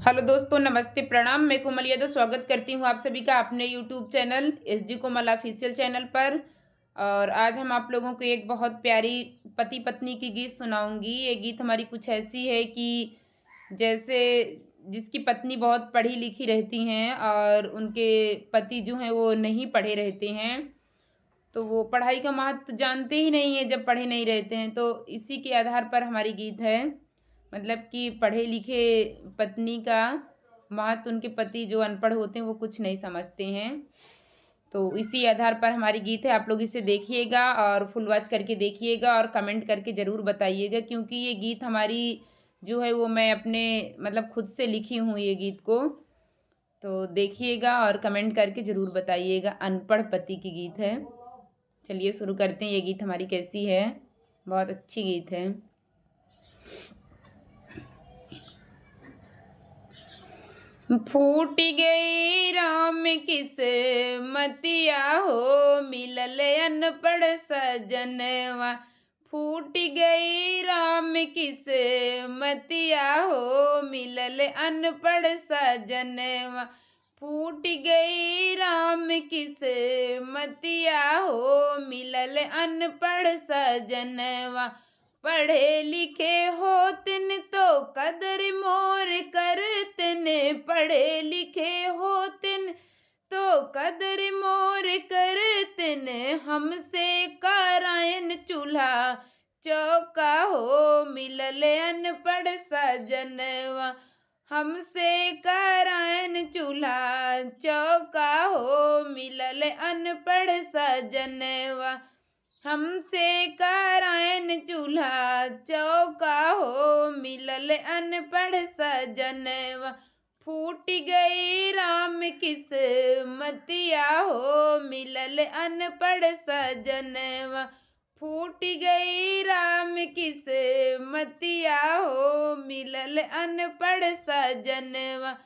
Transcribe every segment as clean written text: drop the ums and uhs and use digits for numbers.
Hello दोस्तों, नमस्ते, प्रणाम। मैं कोमल यादव स्वागत करती हूँ आप सभी का अपने यूट्यूब चैनल एसजी कोमल ऑफिशियल चैनल पर। और आज हम आप लोगों को एक बहुत प्यारी पति पत्नी की गीत सुनाऊंगी। ये गीत हमारी कुछ ऐसी है कि जैसे जिसकी पत्नी बहुत पढ़ी लिखी रहती हैं और उनके पति जो हैं वो नहीं पढ़े रहते हैं, तो वो पढ़ाई का महत्व जानते ही नहीं है जब पढ़े नहीं रहते हैं। तो इसी के आधार पर हमारी गीत है, मतलब कि पढ़े लिखे पत्नी का महत्व उनके पति जो अनपढ़ होते हैं वो कुछ नहीं समझते हैं। तो इसी आधार पर हमारी गीत है। आप लोग इसे देखिएगा और फुल वॉच करके देखिएगा और कमेंट करके ज़रूर बताइएगा, क्योंकि ये गीत हमारी जो है वो मैं अपने मतलब खुद से लिखी हूँ ये गीत को। तो देखिएगा और कमेंट करके ज़रूर बताइएगा। अनपढ़ पति की गीत है। चलिए शुरू करते हैं। ये गीत हमारी कैसी है, बहुत अच्छी गीत है। फूट गई राम किस्मतिया हो, मिलल अनपढ़ सजनवा। फूट गई राम किस्मतिया हो, मिलल अनपढ़ सजनवा। फूट गई राम किस्मतिया हो, मिलल अनपढ़ सजनवा। पढ़े लिखे होतिन तो कदर मोर करतिन, पढ़े लिखे होतिन तो कदर मोर करतिन। हमसे करायन चूल्हा चौका हो, मिलल अनपढ़ सजनवा। हमसे करायन चूल्हा चौका हो, मिलल अनपढ़ सजनवा। हमसे करायन चूल्हा चौका हो, मिलल अनपढ़ सजनवा। फूट गई राम किस्मतिया हो, मिलल अनपढ़ सजनवा। फूट गई राम किस्मतिया हो, मिलल अनपढ़ सजनवा।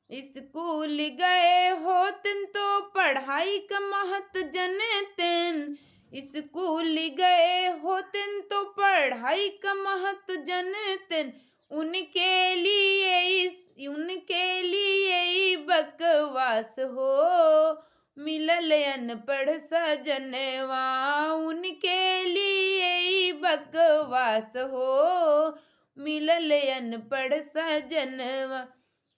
स्कूल गए होतन तो पढ़ाई का महत्व जनतन। स्कूल गए होतन तो पढ़ाई का महत्व जनतन। उनके लिए बकवास हो, मिलल अनपढ़ सजनवा। उनके लिए बकवास हो, मिलल अनपढ़ सजनवा।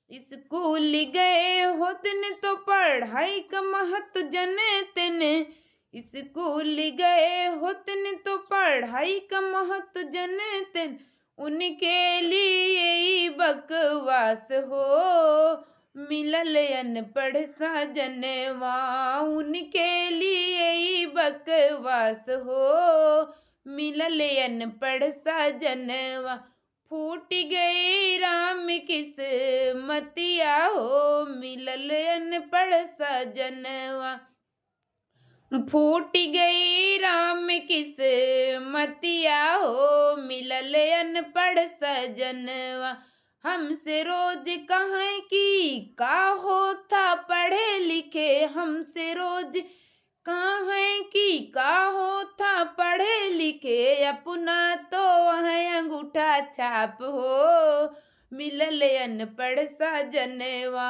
स्कूल गए होतन तो पढ़ाई का महत्व जनतन। स्कूल गए होतन तो पढ़ाई का महत्व जनतन। उनके लिए बकवास हो, मिलल अनपढ़ सजनवा। उनके लिए बकवास हो, मिलल अनपढ़ सजनवा। फूट गई राम किस्मतिया हो, मिलल अनपढ़ सजनवा। फूट गई राम किस्मतिया हो, मिलल अनपढ़ सजनवा। हमसे रोज कहें कि का होता पढ़े लिखे, हमसे रोज कहें कि का होता पढ़े लिखे। अपना तो वह अंगूठा छाप हो, मिलल अनपढ़ सजनवा।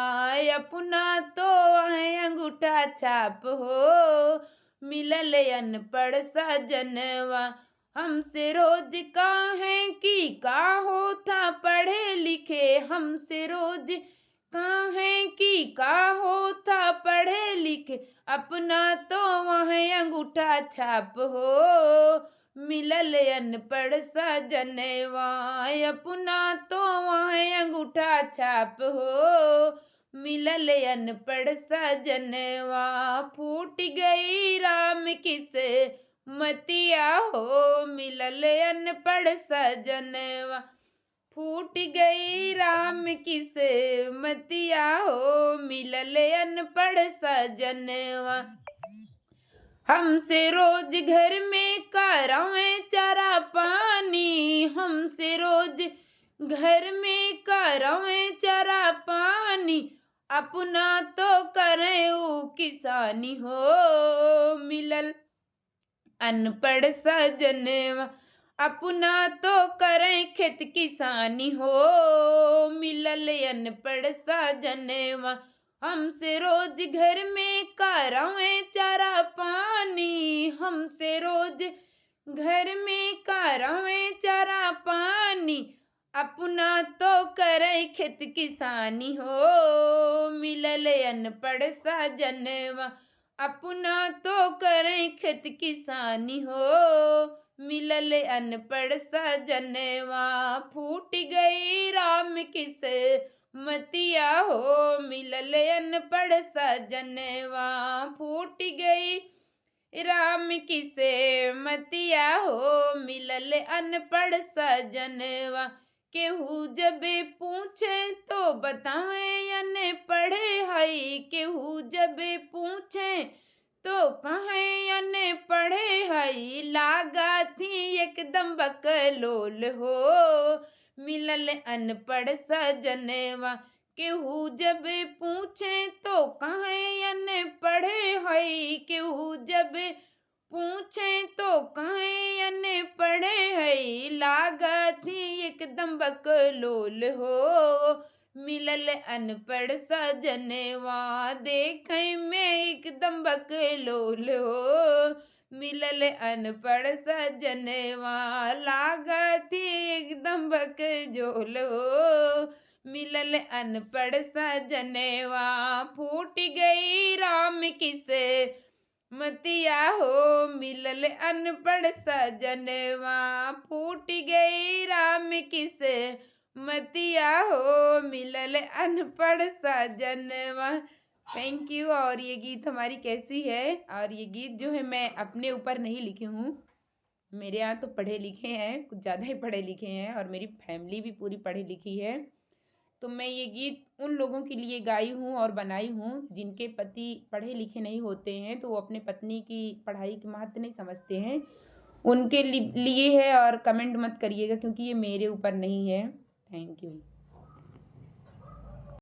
अपना तो वह अंगूठा छाप हो, मिलल अनपढ़ सजनवा। हमसे रोज कहें कि का होता पढ़े लिखे, हमसे रोज कहें कि का होता पढ़े लिखे। अपना तो वह अंगूठा छाप हो, मिलल अनपढ़ सजनवा। अपना तो वह अंगूठा छाप हो, मिलल अनपढ़ सजनवा। फूट गई राम किस्मतिया हो, मिलल अनपढ़ सजनवा। फूट गई राम किस्मतिया हो, मिलल अनपढ़ सजनवा। हमसे रोज घर में करावें चारा पानी, हमसे रोज घर में करावें चारा पानी। अपना तो करें ऊ किसानी हो, मिलल अनपढ़ सजनवा। अपना तो करें खेत किसानी हो, मिलल अनपढ़ साजनवा। हमसे रोज घर में करावे चारा पानी, हमसे रोज घर में करावे चारा पानी। अपना तो करें खेत किसानी हो, मिलल अनपढ़ साजनवा। अपना तो करें खेत किसानी हो, मिलल अनपढ़ सजनवा। फूट गई राम किस मतिया हो, मिलल अनपढ़ सजनवा। फूट गई राम किसे मतिया हो, मिलल अनपढ़ सजनवा। केहू जब पूछे तो बतावे अनपढ़े हई, केहू जब पूछे तो कहें अनपढ़े हई। लागा थी एकदम बकलोल हो, मिलल अनपढ़ सजनवा। केहू जब पूछे तो कहें अनपढ़े हई, केहू जब पूछे तो कहें अनपढ़े हई। लागत ही एकदम बकलोल हो, मिलल अनपढ़ सजनवा। देखे में एकदम बकलोल हो, मिलल अनपढ़ सजनवा। लागत ही एकदम बकजोल हो, मिलल अनपढ़ सजनवा। फूट गई राम किसे मतिया हो, मिलल अनपढ़ सजनवा। फूट गई राम किसे मतिया हो, मिलल अनपढ़ सजनवा। Thank you. और ये गीत हमारी कैसी है? और ये गीत जो है मैं अपने ऊपर नहीं लिखी हूँ, मेरे यहाँ तो पढ़े लिखे हैं, कुछ ज़्यादा ही पढ़े लिखे हैं, और मेरी फैमिली भी पूरी पढ़ी लिखी है। तो मैं ये गीत उन लोगों के लिए गाई हूँ और बनाई हूँ जिनके पति पढ़े लिखे नहीं होते हैं, तो वो अपने पत्नी की पढ़ाई के महत्व नहीं समझते हैं, उनके लिए है। और कमेंट मत करिएगा क्योंकि ये मेरे ऊपर नहीं है। Thank you.